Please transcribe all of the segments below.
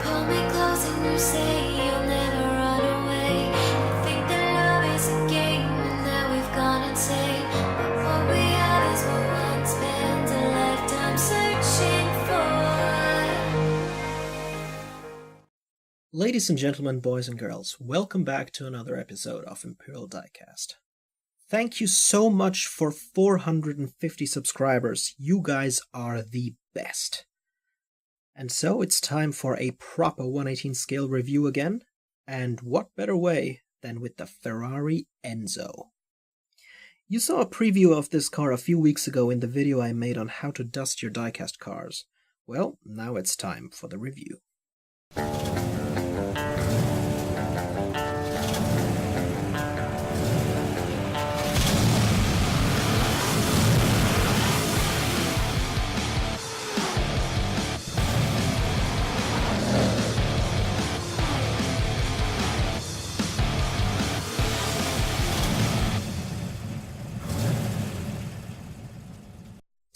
Pull me close and you say you'll never run away. You think that love is a game and that we've gone insane. But what we have is what one spends a lifetime searching for. Ladies and gentlemen, boys and girls, welcome back to another episode of Imperial Diecast. Thank you so much for 450 subscribers. You guys are the best. And so it's time for a proper 1/18 scale review again. And what better way than with the Ferrari Enzo. You saw a preview of this car a few weeks ago in the video I made on how to dust your diecast cars. Well, now it's time for the review.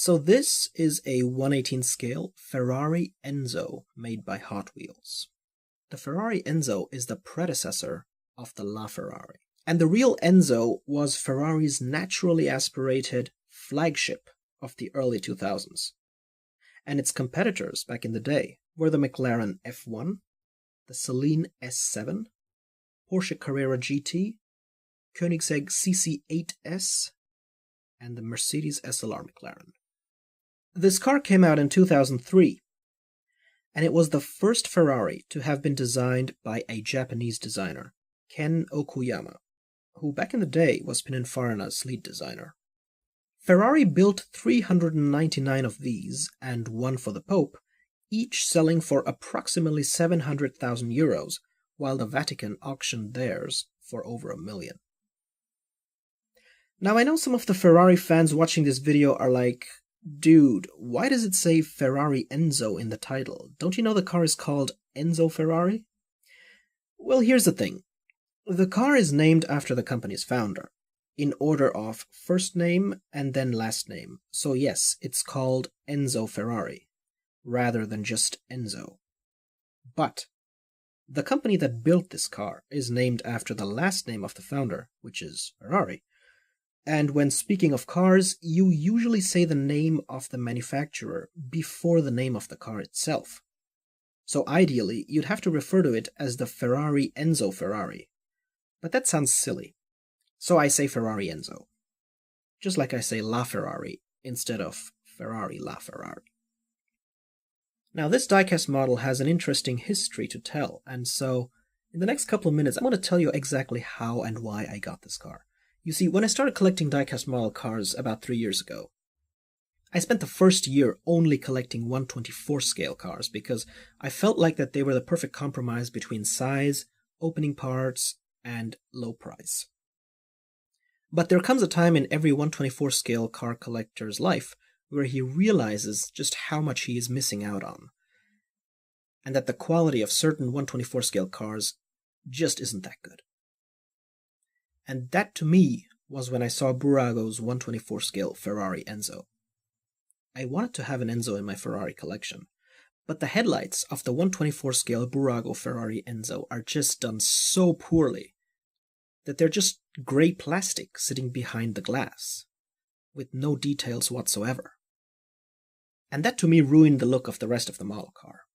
So this is a 1/18 scale Ferrari Enzo made by Hot Wheels. The Ferrari Enzo is the predecessor of the LaFerrari. And the real Enzo was Ferrari's naturally aspirated flagship of the early 2000s. And its competitors back in the day were the McLaren F1, the Celine S7, Porsche Carrera GT, Koenigsegg CC8S, and the Mercedes SLR McLaren. This car came out in 2003, and it was the first Ferrari to have been designed by a Japanese designer, Ken Okuyama, who back in the day was Pininfarina's lead designer. Ferrari built 399 of these, and one for the Pope, each selling for approximately 700,000 euros, while the Vatican auctioned theirs for over $1 million. Now I know some of the Ferrari fans watching this video are like, dude, why does it say Ferrari Enzo in the title? Don't you know the car is called Enzo Ferrari? Well, here's the thing. The car is named after the company's founder, in order of first name and then last name. So yes, it's called Enzo Ferrari, rather than just Enzo. But the company that built this car is named after the last name of the founder, which is Ferrari. And when speaking of cars, you usually say the name of the manufacturer before the name of the car itself. So ideally, you'd have to refer to it as the Ferrari Enzo Ferrari. But that sounds silly. So I say Ferrari Enzo. Just like I say LaFerrari instead of Ferrari LaFerrari. Now this diecast model has an interesting history to tell, and so in the next couple of minutes I'm going to tell you exactly how and why I got this car. You see, when I started collecting diecast model cars about 3 years ago, I spent the first year only collecting 1/24 scale cars because I felt like that they were the perfect compromise between size, opening parts, and low price. But there comes a time in every 1/24 scale car collector's life where he realizes just how much he is missing out on, and that the quality of certain 1/24 scale cars just isn't that good. And that to me was when I saw Bburago's 1/24 scale Ferrari Enzo. I wanted to have an Enzo in my Ferrari collection, but the headlights of the 1/24 scale Bburago Ferrari Enzo are just done so poorly that they're just grey plastic sitting behind the glass, with no details whatsoever. And that to me ruined the look of the rest of the model car.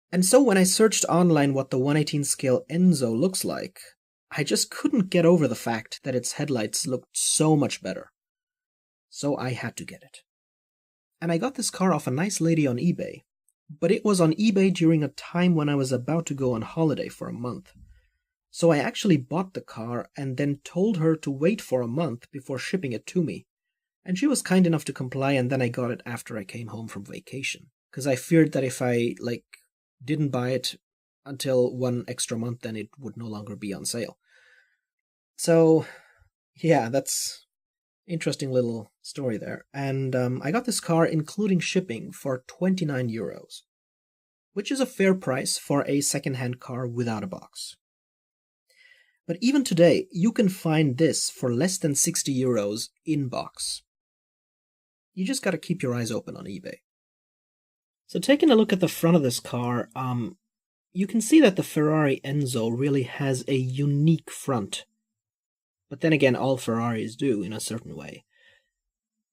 And so when I searched online what the 1/18 scale Enzo looks like, I just couldn't get over the fact that its headlights looked so much better. So I had to get it. And I got this car off a nice lady on eBay, but it was on eBay during a time when I was about to go on holiday for a month. So I actually bought the car and then told her to wait for a month before shipping it to me. And she was kind enough to comply, and then I got it after I came home from vacation. Because I feared that if I, didn't buy it until one extra month, then it would no longer be on sale. So, yeah, that's interesting little story there. And I got this car including shipping for 29 euros, which is a fair price for a second-hand car without a box. But even today, you can find this for less than 60 euros in box. You just gotta keep your eyes open on eBay. So taking a look at the front of this car, you can see that the Ferrari Enzo really has a unique front. But then again, all Ferraris do in a certain way.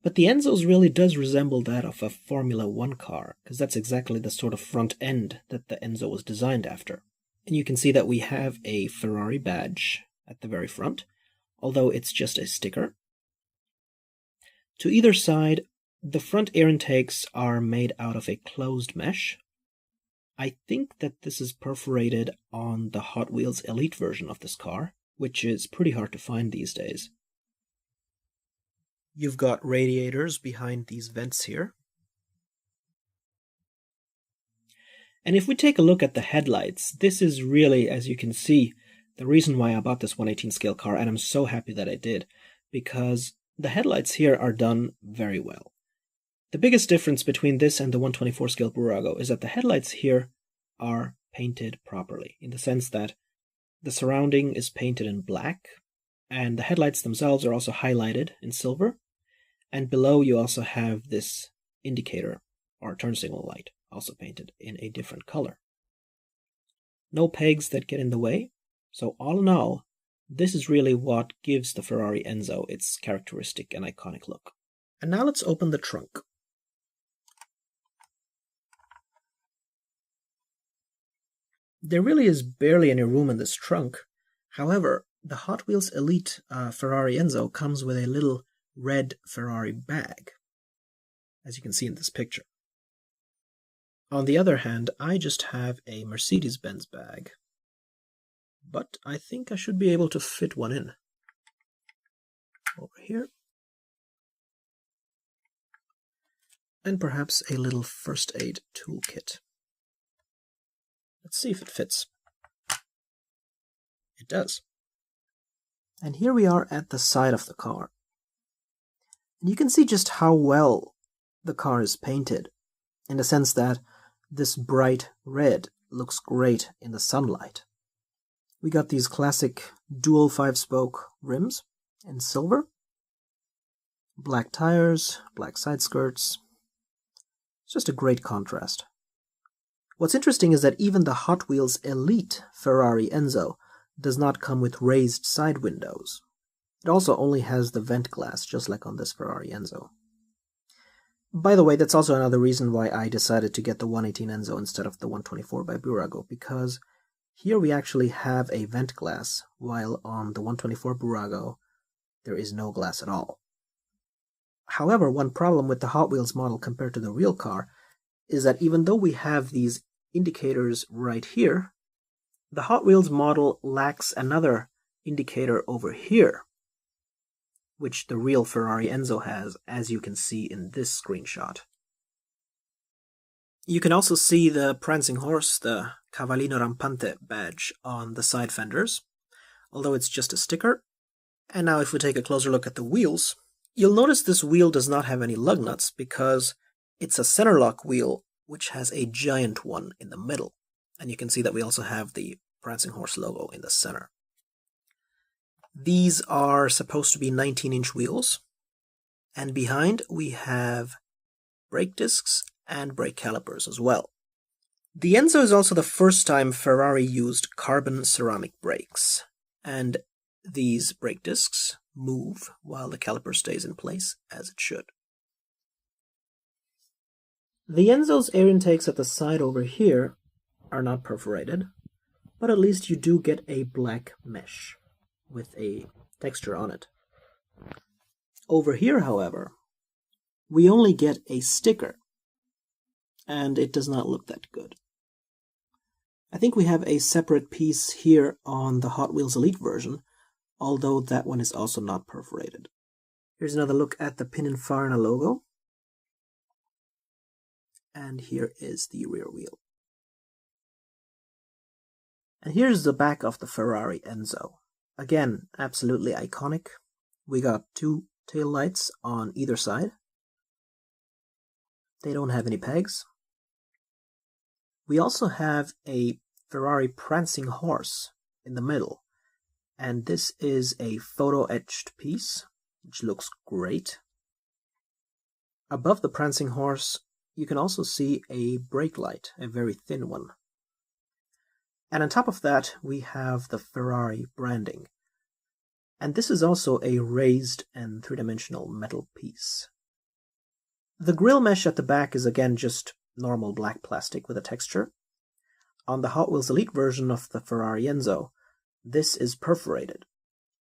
But the Enzo's really does resemble that of a Formula One car, because that's exactly the sort of front end that the Enzo was designed after. And you can see that we have a Ferrari badge at the very front, although it's just a sticker. To either side, the front air intakes are made out of a closed mesh. I think that this is perforated on the Hot Wheels Elite version of this car, which is pretty hard to find these days. You've got radiators behind these vents here. And if we take a look at the headlights, this is really, as you can see, the reason why I bought this 1/18 scale car, and I'm so happy that I did, because the headlights here are done very well. The biggest difference between this and the 124 scale Bburago is that the headlights here are painted properly, in the sense that the surrounding is painted in black, and the headlights themselves are also highlighted in silver, and below you also have this indicator, or turn signal light, also painted in a different color. No pegs that get in the way, so all in all, this is really what gives the Ferrari Enzo its characteristic and iconic look. And now let's open the trunk. There really is barely any room in this trunk. However, the Hot Wheels Elite Ferrari Enzo comes with a little red Ferrari bag, as you can see in this picture. On the other hand, I just have a Mercedes-Benz bag, but I think I should be able to fit one in. Over here. And perhaps a little first aid toolkit. Let's see if it fits. It does. And here we are at the side of the car. And you can see just how well the car is painted, in the sense that this bright red looks great in the sunlight. We got these classic dual 5-spoke rims in silver, black tires, black side skirts. It's just a great contrast. What's interesting is that even the Hot Wheels Elite Ferrari Enzo does not come with raised side windows. It also only has the vent glass, just like on this Ferrari Enzo. By the way, that's also another reason why I decided to get the 118 Enzo instead of the 124 by Bburago, because here we actually have a vent glass, while on the 124 Bburago there is no glass at all. However, one problem with the Hot Wheels model compared to the real car is that even though we have these indicators right here, the Hot Wheels model lacks another indicator over here, which the real Ferrari Enzo has, as you can see in this screenshot. You can also see the prancing horse, the Cavallino Rampante badge on the side fenders, although it's just a sticker. And now if we take a closer look at the wheels, you'll notice this wheel does not have any lug nuts because it's a center lock wheel which has a giant one in the middle. And you can see that we also have the prancing horse logo in the center. These are supposed to be 19-inch wheels, and behind we have brake discs and brake calipers as well. The Enzo is also the first time Ferrari used carbon ceramic brakes, and these brake discs move while the caliper stays in place as it should. The Enzo's air intakes at the side over here are not perforated, but at least you do get a black mesh with a texture on it. Over here, however, we only get a sticker, and it does not look that good. I think we have a separate piece here on the Hot Wheels Elite version, although that one is also not perforated. Here's another look at the Pininfarina logo. And here is the rear wheel. And here's the back of the Ferrari Enzo. Again, absolutely iconic. We got two tail lights on either side. They don't have any pegs. We also have a Ferrari prancing horse in the middle. And this is a photo-etched piece, which looks great. Above the prancing horse, you can also see a brake light, a very thin one. And on top of that, we have the Ferrari branding. And this is also a raised and three-dimensional metal piece. The grille mesh at the back is again just normal black plastic with a texture. On the Hot Wheels Elite version of the Ferrari Enzo, this is perforated.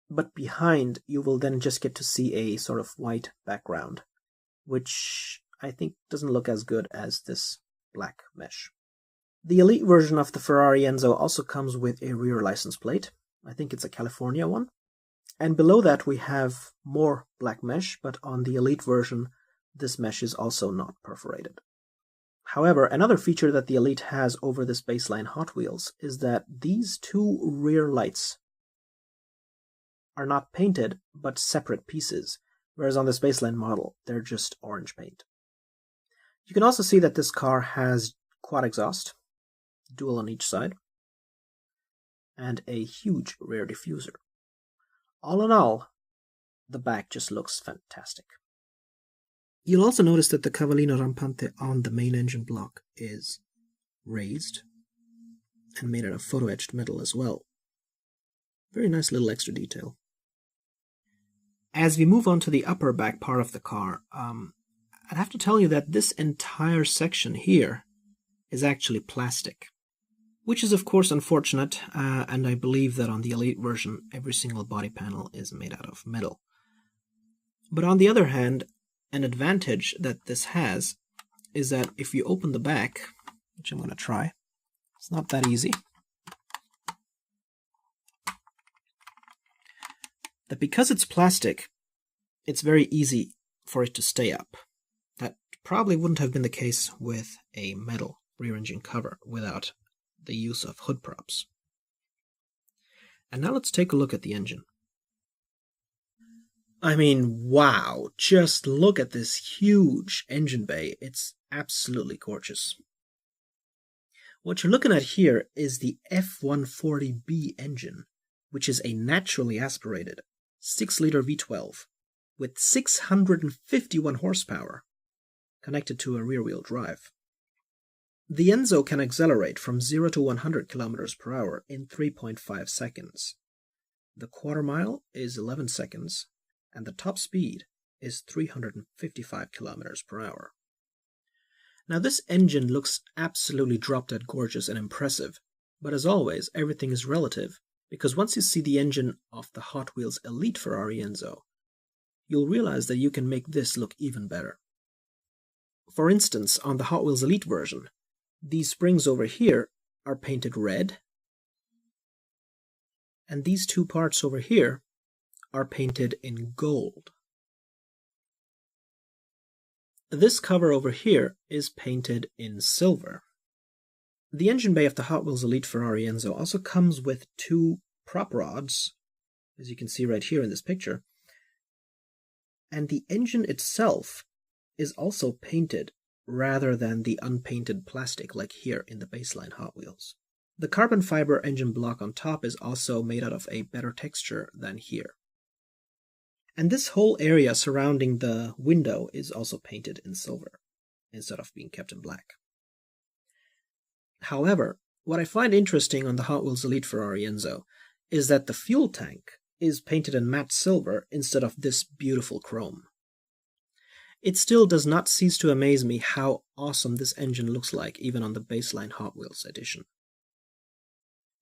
But behind, you will then just get to see a sort of white background, which I think doesn't look as good as this black mesh. The Elite version of the Ferrari Enzo also comes with a rear license plate. I think it's a California one. And below that we have more black mesh, but on the Elite version, this mesh is also not perforated. However, another feature that the Elite has over this baseline Hot Wheels is that these two rear lights are not painted, but separate pieces, whereas on this baseline model, they're just orange paint. You can also see that this car has quad exhaust, dual on each side, and a huge rear diffuser. All in all, the back just looks fantastic. You'll also notice that the cavallino rampante on the main engine block is raised and made out of photo-etched metal as well. Very nice little extra detail. As we move on to the upper back part of the car, I'd have to tell you that this entire section here is actually plastic, which is of course unfortunate, and I believe that on the Elite version every single body panel is made out of metal. But on the other hand, an advantage that this has is that if you open the back, which I'm going to try, it's not that easy, that because it's plastic, it's very easy for it to stay up. That probably wouldn't have been the case with a metal rear engine cover without the use of hood props. And now let's take a look at the engine. I mean, wow, just look at this huge engine bay. It's absolutely gorgeous. What you're looking at here is the F140B engine, which is a naturally aspirated 6-liter V12 with 651 horsepower connected to a rear-wheel drive. The Enzo can accelerate from 0 to 100 km per hour in 3.5 seconds. The quarter mile is 11 seconds, and the top speed is 355 km per hour. Now this engine looks absolutely drop-dead gorgeous and impressive, but as always, everything is relative, because once you see the engine of the Hot Wheels Elite Ferrari Enzo, you'll realize that you can make this look even better. For instance, on the Hot Wheels Elite version, these springs over here are painted red, and these two parts over here are painted in gold. This cover over here is painted in silver. The engine bay of the Hot Wheels Elite Ferrari Enzo also comes with two prop rods, as you can see right here in this picture, and the engine itself is also painted rather than the unpainted plastic like here in the baseline Hot Wheels. The carbon fiber engine block on top is also made out of a better texture than here. And this whole area surrounding the window is also painted in silver, instead of being kept in black. However, what I find interesting on the Hot Wheels Elite Ferrari Enzo is that the fuel tank is painted in matte silver instead of this beautiful chrome. It still does not cease to amaze me how awesome this engine looks like even on the baseline Hot Wheels edition.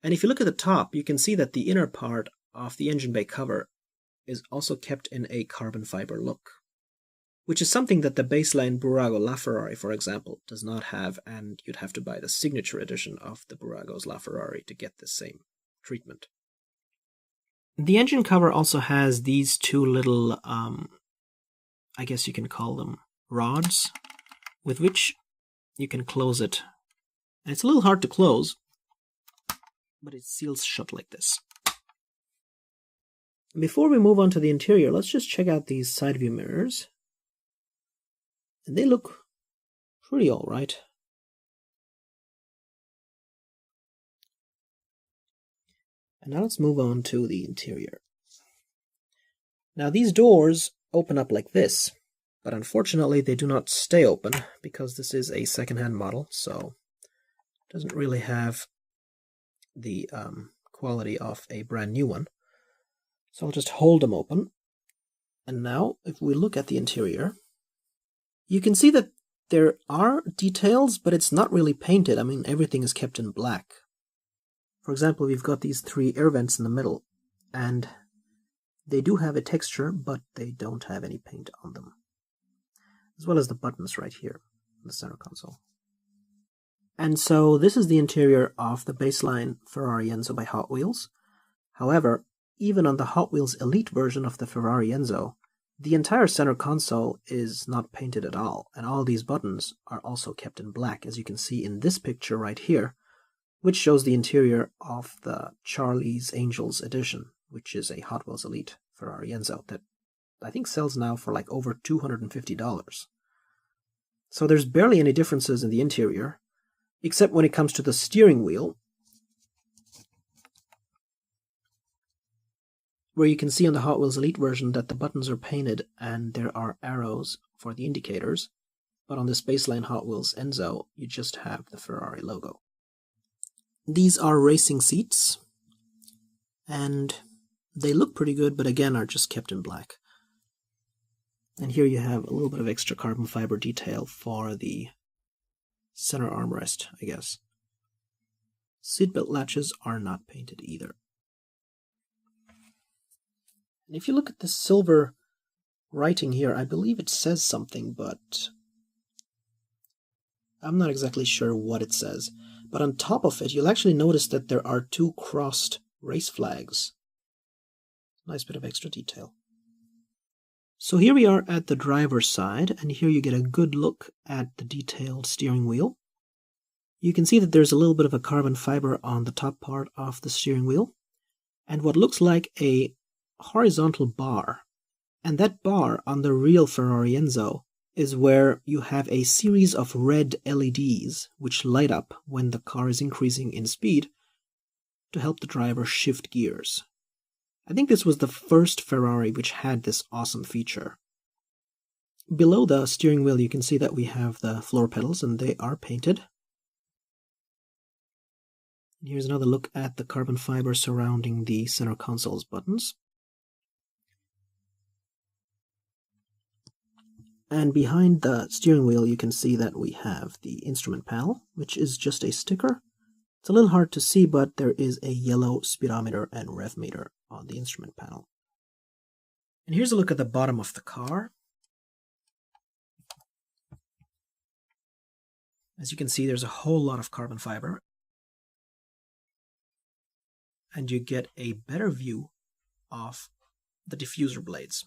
And if you look at the top, you can see that the inner part of the engine bay cover is also kept in a carbon fiber look, which is something that the baseline Bburago LaFerrari, for example, does not have, and you'd have to buy the signature edition of the Bburago's LaFerrari to get the same treatment. The engine cover also has these two little, I guess you can call them rods, with which you can close it. And it's a little hard to close, but it seals shut like this. Before we move on to the interior, let's just check out these side view mirrors. And they look pretty alright. And now let's move on to the interior. Now these doors open up like this, but unfortunately they do not stay open because this is a second-hand model, so it doesn't really have the quality of a brand new one. So I'll just hold them open. And now, if we look at the interior, you can see that there are details, but it's not really painted. I mean, everything is kept in black. For example, we've got these 3 air vents in the middle, and they do have a texture, but they don't have any paint on them. As well as the buttons right here in the center console. And so this is the interior of the baseline Ferrari Enzo by Hot Wheels. However, even on the Hot Wheels Elite version of the Ferrari Enzo, the entire center console is not painted at all, and all these buttons are also kept in black, as you can see in this picture right here, which shows the interior of the Charlie's Angels edition, which is a Hot Wheels Elite Ferrari Enzo that I think sells now for like over $250. So there's barely any differences in the interior, except when it comes to the steering wheel, where you can see on the Hot Wheels Elite version that the buttons are painted and there are arrows for the indicators, but on this baseline Hot Wheels Enzo, you just have the Ferrari logo. These are racing seats, and they look pretty good, but again are just kept in black. And here you have a little bit of extra carbon fiber detail for the center armrest, I guess. Seatbelt latches are not painted either. And if you look at the silver writing here, I believe it says something, but I'm not exactly sure what it says. But on top of it, you'll actually notice that there are 2 crossed race flags. Nice bit of extra detail. So here we are at the driver's side, and here you get a good look at the detailed steering wheel. You can see that there's a little bit of a carbon fiber on the top part of the steering wheel, and what looks like a horizontal bar. And that bar on the real Ferrari Enzo is where you have a series of red LEDs which light up when the car is increasing in speed to help the driver shift gears. I think this was the first Ferrari which had this awesome feature. Below the steering wheel you can see that we have the floor pedals, and they are painted. Here's another look at the carbon fiber surrounding the center console's buttons. And behind the steering wheel you can see that we have the instrument panel, which is just a sticker. It's a little hard to see, but there is a yellow speedometer and rev meter on the instrument panel. And here's a look at the bottom of the car. As you can see, there's a whole lot of carbon fiber. And you get a better view of the diffuser blades.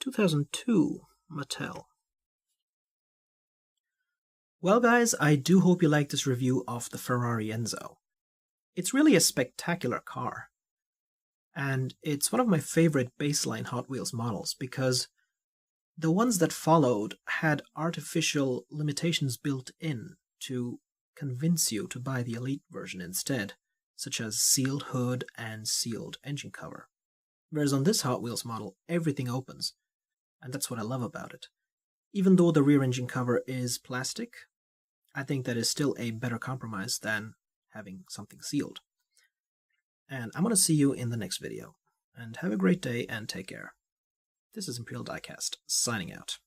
2002 Mattel. Well guys, I do hope you liked this review of the Ferrari Enzo. It's really a spectacular car. And it's one of my favorite baseline Hot Wheels models because the ones that followed had artificial limitations built in to convince you to buy the Elite version instead, such as sealed hood and sealed engine cover. Whereas on this Hot Wheels model, everything opens. And that's what I love about it. Even though the rear engine cover is plastic, I think that is still a better compromise than having something sealed. And I'm going to see you in the next video. And have a great day and take care. This is Imperial Diecast, signing out.